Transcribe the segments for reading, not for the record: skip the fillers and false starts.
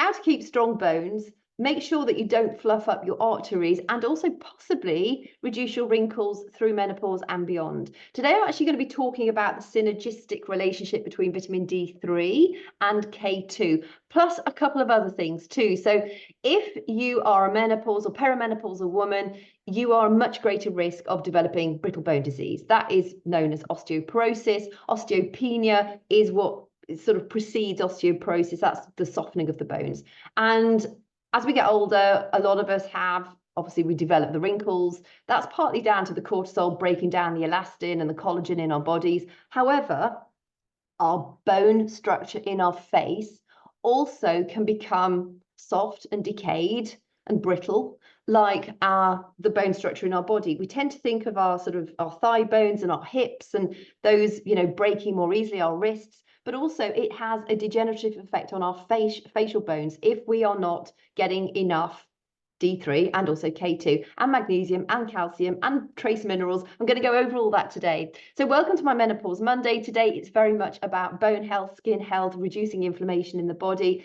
how to keep strong bones, make sure that you don't fluff up your arteries, and also possibly reduce your wrinkles through menopause and beyond. Today, I'm actually going to be talking about the synergistic relationship between vitamin D3 and K2, plus a couple of other things too. So if you are a menopausal or perimenopausal woman, you are a much greater risk of developing brittle bone disease. That is known as osteoporosis. Osteopenia is what sort of precedes osteoporosis. That's the softening of the bones. And as we get older, a lot of us obviously we develop the wrinkles. That's partly down to the cortisol breaking down the elastin and the collagen in our bodies. However, our bone structure in our face also can become soft and decayed and brittle, like the bone structure in our body. We tend to think of our thigh bones and our hips and those, breaking more easily, our wrists, but also it has a degenerative effect on our facial bones if we are not getting enough D3 and also K2 and magnesium and calcium and trace minerals. I'm going to go over all that today. So welcome to my Menopause Monday. Today it's very much about bone health, skin health, reducing inflammation in the body,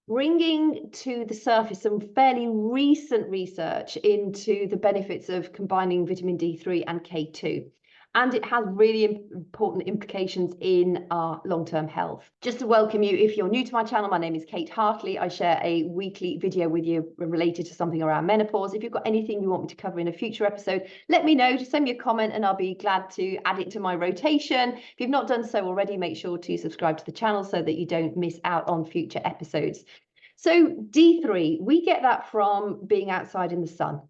bringing to the surface some fairly recent research into the benefits of combining vitamin D3 and K2. And it has really important implications in our long-term health. Just to welcome you, if you're new to my channel, my name is Kate Hartley. I share a weekly video with you related to something around menopause. If you've got anything you want me to cover in a future episode, let me know. Just send me a comment and I'll be glad to add it to my rotation. If you've not done so already, make sure to subscribe to the channel so that you don't miss out on future episodes. So D3, we get that from being outside in the sun.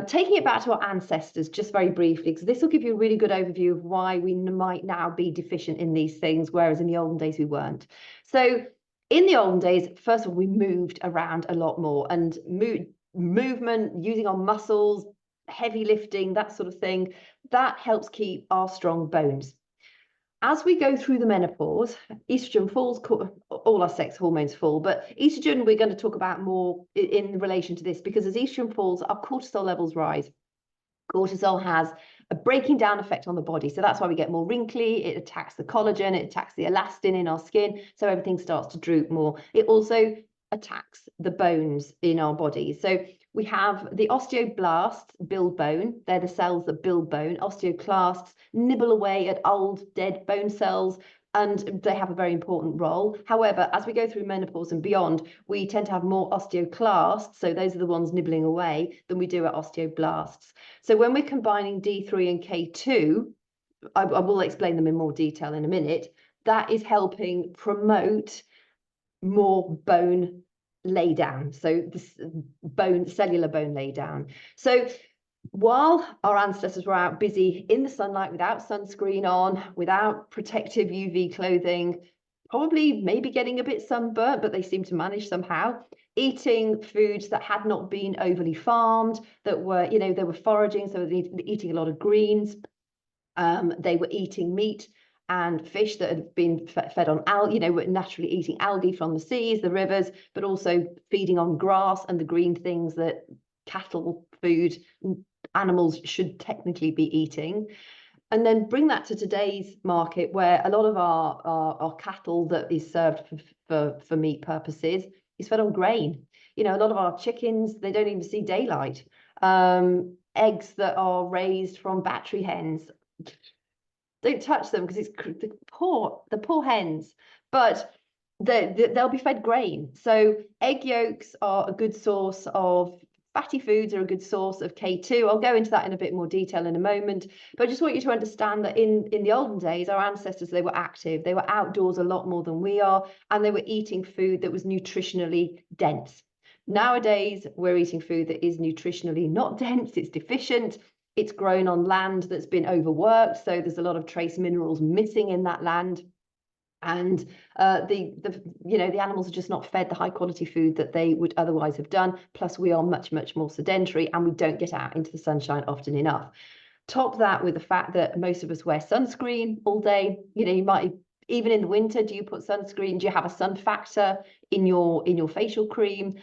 Taking it back to our ancestors, just very briefly, because this will give you a really good overview of why we might now be deficient in these things, whereas in the olden days we weren't. So in the olden days, first of all, we moved around a lot more, and movement, using our muscles, heavy lifting, that sort of thing, that helps keep our strong bones. As we go through the menopause, estrogen falls, all our sex hormones fall, but estrogen we're going to talk about more in relation to this, because as estrogen falls, our cortisol levels rise. Cortisol has a breaking down effect on the body. So that's why we get more wrinkly. It attacks the collagen, it attacks the elastin in our skin. So everything starts to droop more. It also attacks the bones in our body. So we have the osteoblasts build bone. They're the cells that build bone. Osteoclasts nibble away at old dead bone cells, and they have a very important role. However, as we go through menopause and beyond, we tend to have more osteoclasts, so those are the ones nibbling away, than we do at osteoblasts. So when we're combining D3 and K2, I will explain them in more detail in a minute, that is helping promote more bone lay down, so this cellular bone lay down. So while our ancestors were out busy in the sunlight without sunscreen on, without protective UV clothing, probably maybe getting a bit sunburnt, but they seemed to manage somehow, eating foods that had not been overly farmed, that were, they were foraging, so they were eating a lot of greens. They were eating meat and fish that had been fed on algae, were naturally eating algae from the seas, the rivers, but also feeding on grass and the green things that cattle food animals should technically be eating. And then bring that to today's market, where a lot of our cattle that is served for meat purposes is fed on grain. A lot of our chickens, they don't even see daylight. Eggs that are raised from battery hens, don't touch them, because it's the poor hens, but they'll be fed grain. So egg yolks are a good source of fatty foods, are a good source of K2. I'll go into that in a bit more detail in a moment, but I just want you to understand that in the olden days, our ancestors, they were active, they were outdoors a lot more than we are, and they were eating food that was nutritionally dense. Nowadays, we're eating food that is nutritionally not dense, it's deficient. It's grown on land that's been overworked, so there's a lot of trace minerals missing in that land, and the animals are just not fed the high quality food that they would otherwise have done. Plus, we are much more sedentary, and we don't get out into the sunshine often enough. Top that with the fact that most of us wear sunscreen all day. You might, even in the winter, do you put sunscreen? Do you have a sun factor in your facial cream?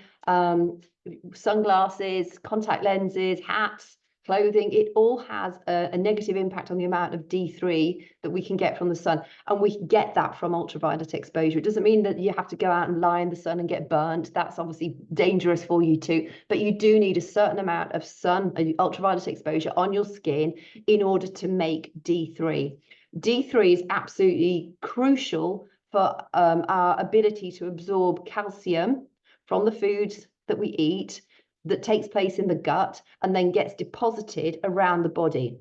Sunglasses, contact lenses, hats, clothing, it all has a negative impact on the amount of D3 that we can get from the sun. And we get that from ultraviolet exposure. It doesn't mean that you have to go out and lie in the sun and get burnt. That's obviously dangerous for you too. But you do need a certain amount of sun, ultraviolet exposure on your skin in order to make D3. D3 is absolutely crucial for our ability to absorb calcium from the foods that we eat, that takes place in the gut and then gets deposited around the body.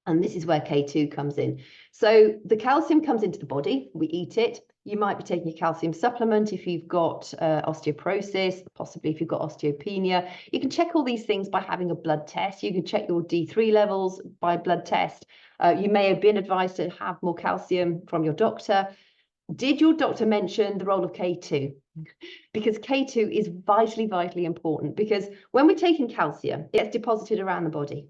And this is where K2 comes in. So the calcium comes into the body, we eat it. You might be taking a calcium supplement if you've got osteoporosis, possibly if you've got osteopenia. You can check all these things by having a blood test. You can check your D3 levels by blood test. You may have been advised to have more calcium from your doctor. Did your doctor mention the role of K2? Because K2 is vitally, vitally important, because when we're taking calcium, it gets deposited around the body.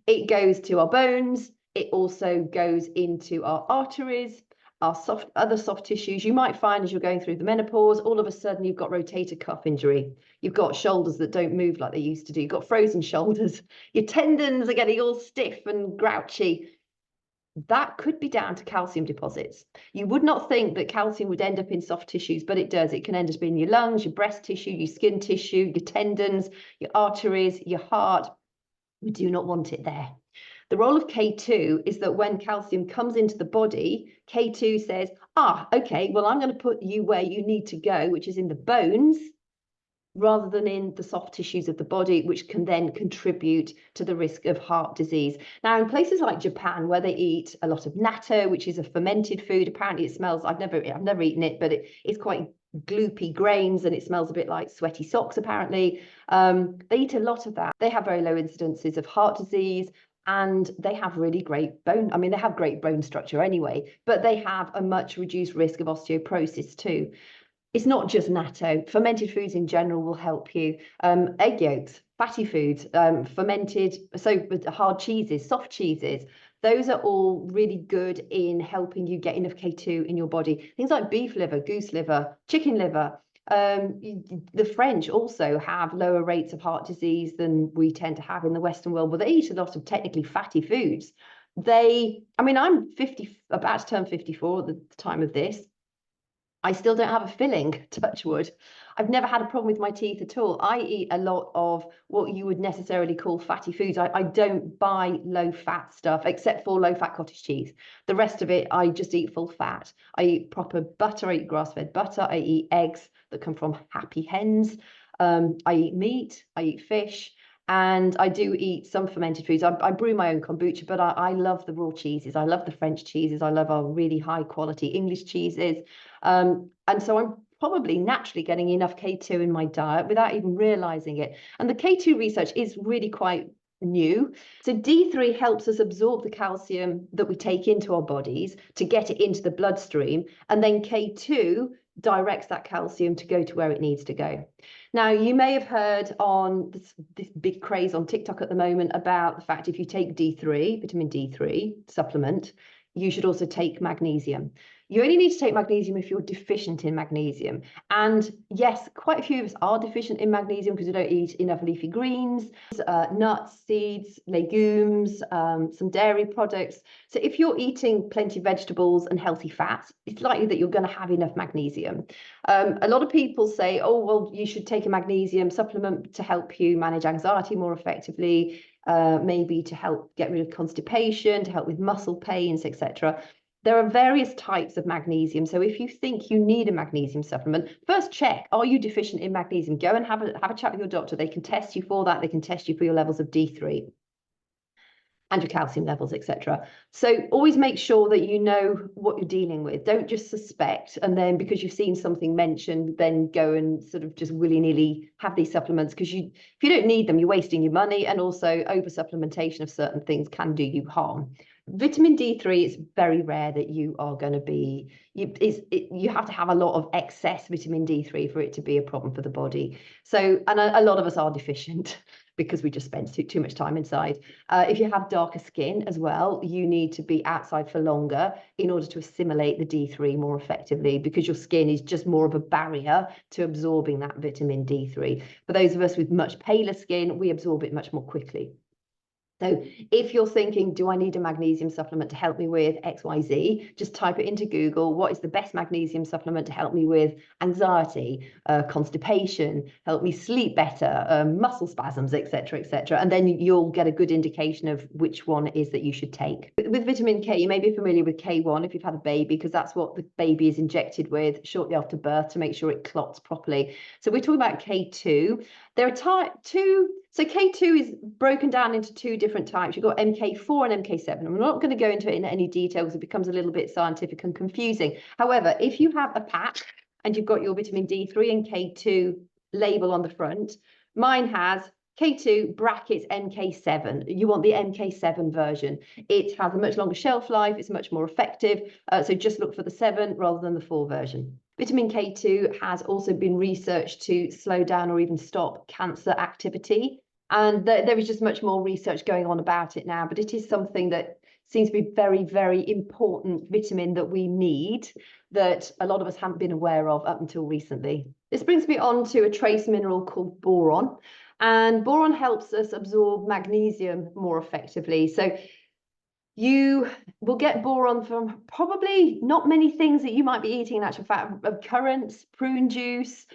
It goes to our bones. It also goes into our arteries, our other soft tissues. You might find as you're going through the menopause, all of a sudden you've got rotator cuff injury. You've got shoulders that don't move like they used to do. You've got frozen shoulders. Your tendons are getting all stiff and grouchy. That could be down to calcium deposits. You would not think that calcium would end up in soft tissues, but it does. It can end up in your lungs, your breast tissue, your skin tissue, your tendons, your arteries, your heart. We do not want it there. The role of K2 is that when calcium comes into the body, K2 says, okay, well, I'm going to put you where you need to go, which is in the bones, rather than in the soft tissues of the body, which can then contribute to the risk of heart disease. Now, in places like Japan, where they eat a lot of natto, which is a fermented food, apparently it smells, I've never eaten it, but it's quite gloopy grains and it smells a bit like sweaty socks, apparently. They eat a lot of that. They have very low incidences of heart disease, and they have really great bone. I mean, they have great bone structure anyway, but they have a much reduced risk of osteoporosis too. It's not just natto. Fermented foods in general will help you. Egg yolks, fatty foods, fermented, so hard cheeses, soft cheeses. Those are all really good in helping you get enough K2 in your body. Things like beef liver, goose liver, chicken liver. The French also have lower rates of heart disease than we tend to have in the Western world, but they eat a lot of technically fatty foods. I'm 50, about to turn 54 at the time of this. I still don't have a filling, touch wood. I've never had a problem with my teeth at all. I eat a lot of what you would necessarily call fatty foods. I don't buy low-fat stuff, except for low-fat cottage cheese. The rest of it, I just eat full fat. I eat proper butter. I eat grass-fed butter. I eat eggs that come from happy hens. I eat meat. I eat fish. And I do eat some fermented foods. I brew my own kombucha, but I love the raw cheeses. I love the French cheeses. I love our really high quality English cheeses. And so I'm probably naturally getting enough K2 in my diet without even realizing it. And the K2 research is really quite new. So D3 helps us absorb the calcium that we take into our bodies to get it into the bloodstream. And then K2 directs that calcium to go to where it needs to go. Now, you may have heard on this big craze on TikTok at the moment about the fact if you take D3, vitamin D3 supplement, you should also take magnesium. You only need to take magnesium if you're deficient in magnesium. And yes, quite a few of us are deficient in magnesium because we don't eat enough leafy greens, nuts, seeds, legumes, some dairy products. So if you're eating plenty of vegetables and healthy fats, it's likely that you're going to have enough magnesium. A lot of people say, oh, well, you should take a magnesium supplement to help you manage anxiety more effectively, maybe to help get rid of constipation, to help with muscle pains, etc. There are various types of magnesium. So if you think you need a magnesium supplement, first check, are you deficient in magnesium? Go and have a chat with your doctor. They can test you for that. They can test you for your levels of D3 and your calcium levels, etc. So always make sure that you know what you're dealing with. Don't just suspect, and then because you've seen something mentioned, then go and sort of just willy-nilly have these supplements, because if you don't need them, you're wasting your money, and also over supplementation of certain things can do you harm. Vitamin D3, it's very rare that you are going to be, you have to have a lot of excess vitamin D3 for it to be a problem for the body. So, and a lot of us are deficient because we just spend too much time inside. If you have darker skin as well, you need to be outside for longer in order to assimilate the D3 more effectively, because your skin is just more of a barrier to absorbing that vitamin D3. For those of us with much paler skin, we absorb it much more quickly. So if you're thinking, do I need a magnesium supplement to help me with XYZ, just type it into Google. What is the best magnesium supplement to help me with anxiety, constipation, help me sleep better, muscle spasms, etc., etc. And then you'll get a good indication of which one it is that you should take. With vitamin K, you may be familiar with K1 if you've had a baby, because that's what the baby is injected with shortly after birth to make sure it clots properly. So we're talking about K2. There are type 2. So K2 is broken down into two different types. You've got MK4 and MK7. I'm not going to go into it in any detail because it becomes a little bit scientific and confusing. However, if you have a pack and you've got your vitamin D3 and K2 label on the front, mine has K2 brackets MK7. You want the MK7 version. It has a much longer shelf life. It's much more effective. So just look for the 7 rather than the 4 version. Vitamin K2 has also been researched to slow down or even stop cancer activity. And there is just much more research going on about it now, but it is something that seems to be very, very important vitamin that we need, that a lot of us haven't been aware of up until recently. This brings me on to a trace mineral called boron. And boron helps us absorb magnesium more effectively. So you will get boron from probably not many things that you might be eating in actual fact. Currants, prune juice,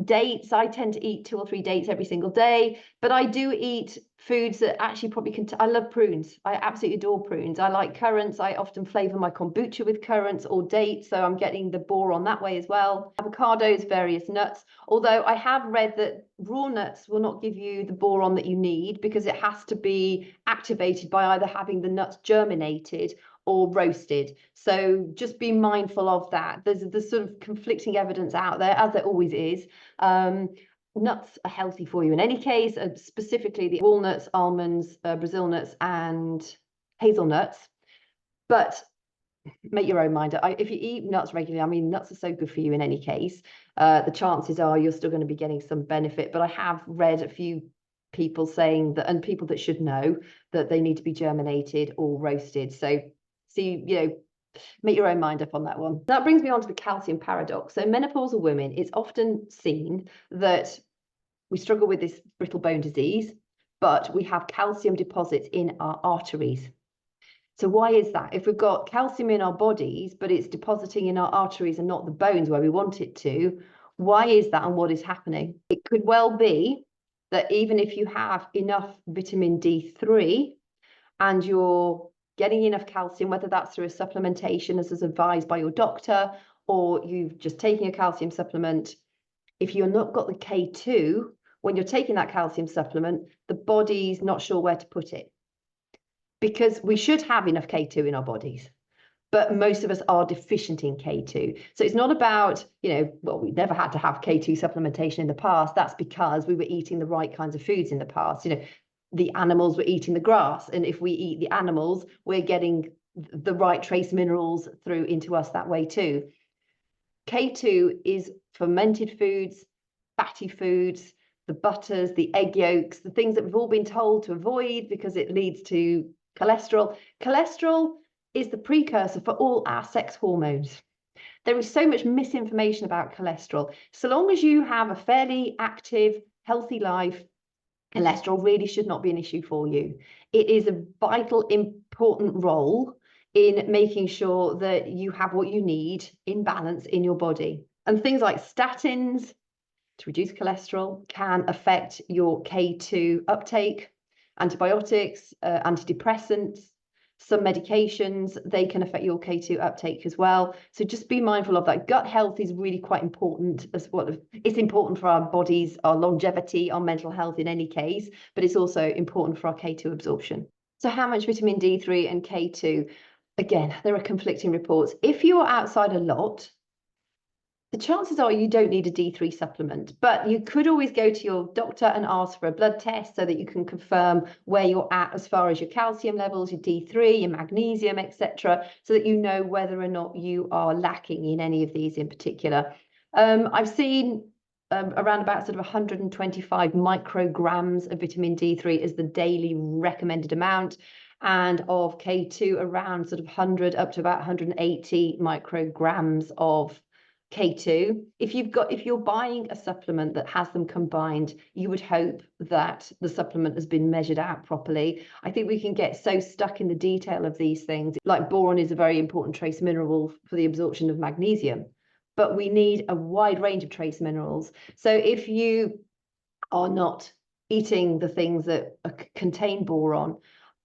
dates. I tend to eat 2 or 3 dates every single day, but I do eat foods that actually probably can. I love prunes. I absolutely adore prunes. I like currants. I often flavor my kombucha with currants or dates, so I'm getting the boron that way as well. Avocados, various nuts. Although I have read that raw nuts will not give you the boron that you need because it has to be activated by either having the nuts germinated or roasted. So just be mindful of that. There's sort of conflicting evidence out there, as there always is. Nuts are healthy for you in any case, specifically the walnuts, almonds, Brazil nuts, and hazelnuts. But make your own mind. If you eat nuts regularly, I mean, nuts are so good for you in any case. The chances are you're still going to be getting some benefit. But I have read a few people saying that, and people that should know, that they need to be germinated or roasted. So see, make your own mind up on that one. That brings me on to the calcium paradox. So menopausal women, it's often seen that we struggle with this brittle bone disease, but we have calcium deposits in our arteries. So why is that? If we've got calcium in our bodies, but it's depositing in our arteries and not the bones where we want it to, why is that and what is happening? It could well be that even if you have enough vitamin D3 and you're getting enough calcium, whether that's through a supplementation as is advised by your doctor, or you've just taken a calcium supplement, if you're not got the K2, when you're taking that calcium supplement, the body's not sure where to put it. Because we should have enough K2 in our bodies, but most of us are deficient in K2. So it's not about, well, we never had to have K2 supplementation in the past. That's because we were eating the right kinds of foods in the past. The animals were eating the grass. And if we eat the animals, we're getting the right trace minerals through into us that way too. K2 is fermented foods, fatty foods, the butters, the egg yolks, the things that we've all been told to avoid because it leads to cholesterol. Cholesterol is the precursor for all our sex hormones. There is so much misinformation about cholesterol. So long as you have a fairly active, healthy life, cholesterol really should not be an issue for you. It is a vital, important role in making sure that you have what you need in balance in your body. And things like statins to reduce cholesterol can affect your K2 uptake. Antibiotics, antidepressants, some medications, they can affect your K2 uptake as well. So just be mindful of that. Gut health is really quite important as well. It's important for our bodies, our longevity, our mental health in any case, but it's also important for our K2 absorption. So how much vitamin D3 and K2? Again, there are conflicting reports. If you're outside a lot, the chances are you don't need a D3 supplement, but you could always go to your doctor and ask for a blood test so that you can confirm where you're at as far as your calcium levels, your D3, your magnesium, etc., so that you know whether or not you are lacking in any of these in particular. I've seen around about sort of 125 micrograms of vitamin D3 as the daily recommended amount, and of K2 around sort of 100 up to about 180 micrograms of K2. If you're buying a supplement that has them combined, you would hope that the supplement has been measured out properly. I think we can get so stuck in the detail of these things. Like boron is a very important trace mineral for the absorption of magnesium, but we need a wide range of trace minerals. So if you are not eating the things that contain boron,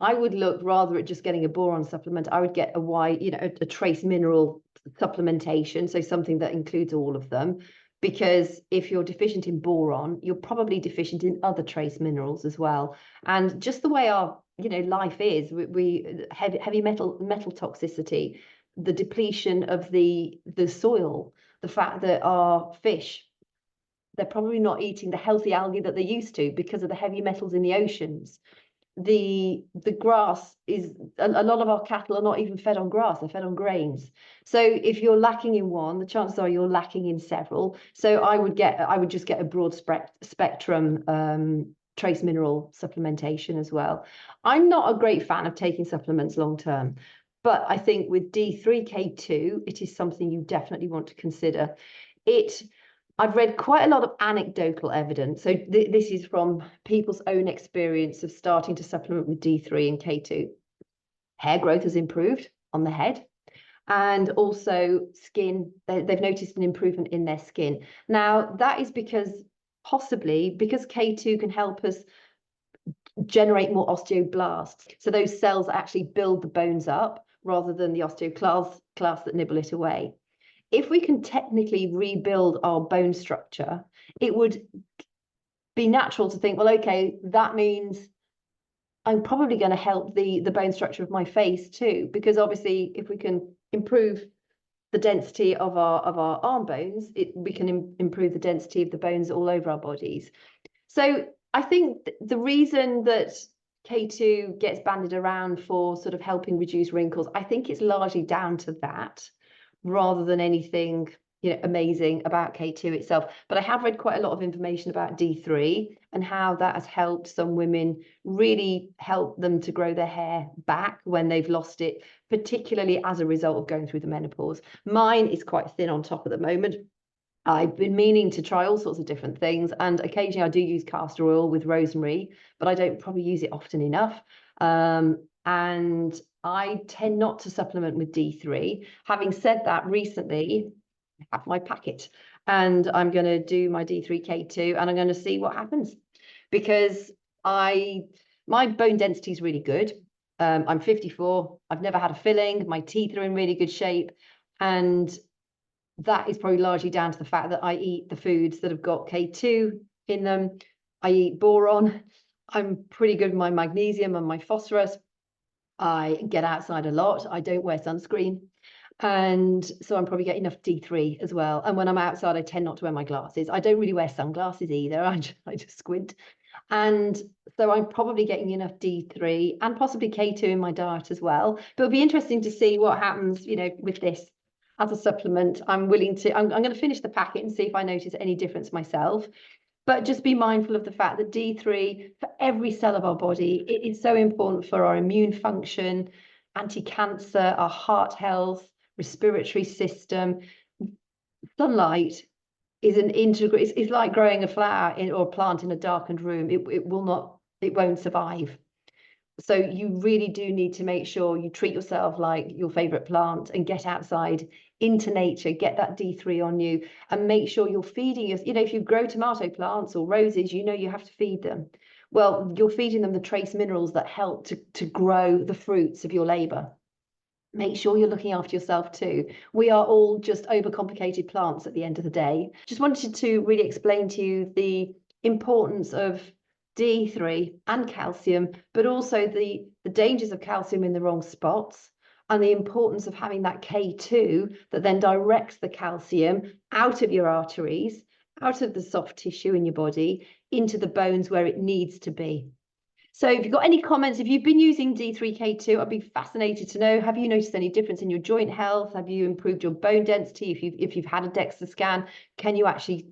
I would look rather at just getting a boron supplement. I would get a wide, a trace mineral supplementation, so something that includes all of them, because if you're deficient in boron, you're probably deficient in other trace minerals as well. And just the way our life is, we heavy metal toxicity, the depletion of the soil, the fact that our fish, they're probably not eating the healthy algae that they used to because of the heavy metals in the oceans. The grass is, a lot of our cattle are not even fed on grass, they're fed on grains. So if you're lacking in one, the chances are you're lacking in several. So I would just get a broad spectrum trace mineral supplementation as well. I'm not a great fan of taking supplements long term, but I think with D3K2 it is something you definitely want to consider. I've read quite a lot of anecdotal evidence. So this is from people's own experience of starting to supplement with D3 and K2. Hair growth has improved on the head, and also skin. They've noticed an improvement in their skin. Now, that is possibly because K2 can help us generate more osteoblasts. So those cells actually build the bones up rather than the osteoclasts that nibble it away. If we can technically rebuild our bone structure, it would be natural to think, well, okay, that means I'm probably going to help the bone structure of my face too, because obviously if we can improve the density of our arm bones, we can improve the density of the bones all over our bodies. So I think the reason that K2 gets bandied around for sort of helping reduce wrinkles, I think it's largely down to that, rather than anything amazing about K2 itself. But I have read quite a lot of information about D3 and how that has helped some women, really help them to grow their hair back when they've lost it, particularly as a result of going through the menopause. Mine is quite thin on top at the moment. I've been meaning to try all sorts of different things, and occasionally I do use castor oil with rosemary, but I don't probably use it often enough. And I tend not to supplement with D3. Having said that, recently I have my packet and I'm going to do my D3K2 and I'm going to see what happens, because my bone density is really good. I'm 54. I've never had a filling. My teeth are in really good shape. And that is probably largely down to the fact that I eat the foods that have got K2 in them. I eat boron. I'm pretty good with my magnesium and my phosphorus. I get outside a lot. I don't wear sunscreen. And so I'm probably getting enough D3 as well. And when I'm outside, I tend not to wear my glasses. I don't really wear sunglasses either. I just squint. And so I'm probably getting enough D3 and possibly K2 in my diet as well. But it'll be interesting to see what happens, with this as a supplement. I'm going to finish the packet and see if I notice any difference myself. But just be mindful of the fact that D3, for every cell of our body, it is so important for our immune function, anti-cancer, our heart health, respiratory system. Sunlight is an integral. It's like growing a flower or a plant in a darkened room. It won't survive. So you really do need to make sure you treat yourself like your favorite plant and get outside into nature, get that D3 on you, and make sure you're feeding if you grow tomato plants or roses, you have to feed them. Well, you're feeding them the trace minerals that help to grow the fruits of your labor. Make sure you're looking after yourself too. We are all just overcomplicated plants at the end of the day. Just wanted to really explain to you the importance of D3 and calcium, but also the dangers of calcium in the wrong spots, and the importance of having that K2 that then directs the calcium out of your arteries, out of the soft tissue in your body, into the bones where it needs to be. So if you've got any comments, if you've been using D3K2, I'd be fascinated to know, have you noticed any difference in your joint health? Have you improved your bone density? If you've had a DEXA scan, can you actually,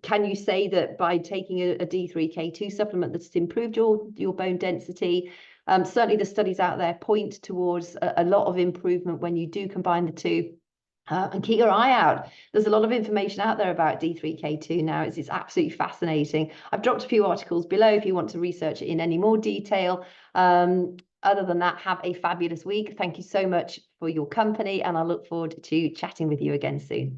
can you say that by taking a D3K2 supplement that's improved your bone density? Certainly the studies out there point towards a lot of improvement when you do combine the two. And keep your eye out. There's a lot of information out there about D3K2 now. It's absolutely fascinating. I've dropped a few articles below if you want to research it in any more detail. Other than that, have a fabulous week. Thank you so much for your company, and I look forward to chatting with you again soon.